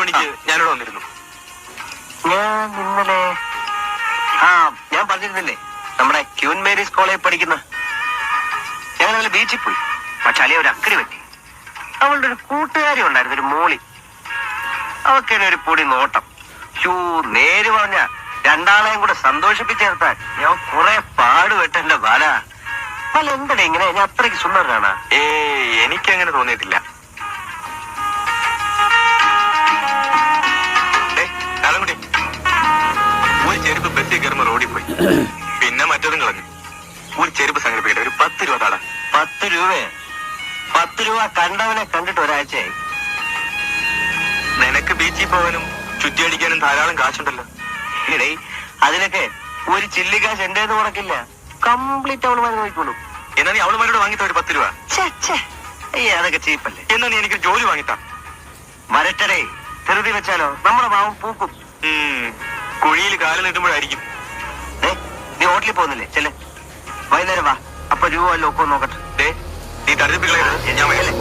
മണിക്ക് ഞാനിവിടെ വന്നിരുന്നു. ഞാൻ ഇന്നലെ ഞാൻ പറഞ്ഞിരുന്നില്ലേ, നമ്മുടെ ക്യൂൻ മേരീസ് കോളേജിൽ പഠിക്കുന്ന ഞാൻ ഇന്നലെ ബീച്ചിൽ പോയി. പക്ഷെ അല്ലെ ഒരു അക്കരി പറ്റി. അവളുടെ ഒരു കൂട്ടുകാരി ഉണ്ടായിരുന്നു, ഒരു മോളി. അവക്കെന്നെ ഒരു പൊടി നോട്ടം. നേര് പറഞ്ഞ രണ്ടാളെയും കൂടെ സന്തോഷിപ്പിച്ചേർത്താൻ ഞാൻ കുറെ പാടുപെട്ടെന്റെ ബാല. അല്ല എന്തടേ ഇങ്ങനെ, ഞാൻ അത്രയ്ക്ക് സുന്ദരനാണ്? എനിക്കങ്ങനെ തോന്നിയിട്ടില്ല. ഒരു ചെരുപ്പ് ബസ്സിൽ കയറുമ്പോ റോഡിൽ പോയി, പിന്നെ മറ്റതും കളഞ്ഞു. ഒരു ചെരുപ്പ് സംഘടിപ്പിക്കട്ടെ, ഒരു 10 രൂപ താടാ. 10 രൂപയോ? 10 രൂപ കണ്ടവനെ കണ്ടിട്ട് ഒരാഴ്ചയായി. നിനക്ക് ബീച്ചിൽ പോകാനും ചുറ്റിയടിക്കാനും ധാരാളം കാശുണ്ടല്ലോ. ഇടേ അതിനൊക്കെ ഒരു ചില്ലിക്കാശ് എന്റെ മുടക്കില്ല. കംപ്ലീറ്റ് അവളുമാര് നോക്കിക്കോളൂ. എന്നാ നീ അവളുമാരോട് വാങ്ങിത്ത ഒരു 10 രൂപ. അതൊക്കെ ചീപ്പല്ലേ. എന്നാ നീ എനിക്ക് ജോലി വാങ്ങിത്താ. വരട്ടടേ, ധൃതി വെച്ചാലോ നമ്മുടെ പാവം പൂക്കും. കുഴിയിൽ കാല് നീട്ടുമ്പോഴായിരിക്കും. നീ ഹോട്ടലിൽ പോകുന്നില്ലേ? ചെല്ലെ, വൈകുന്നേരം വാ. അപ്പൊ രൂപ വല്ല ഒപ്പം നോക്കട്ടെ. നീ തരത്തിപ്പിള്ളേ, ഞാൻ വയ്യല്ലേ?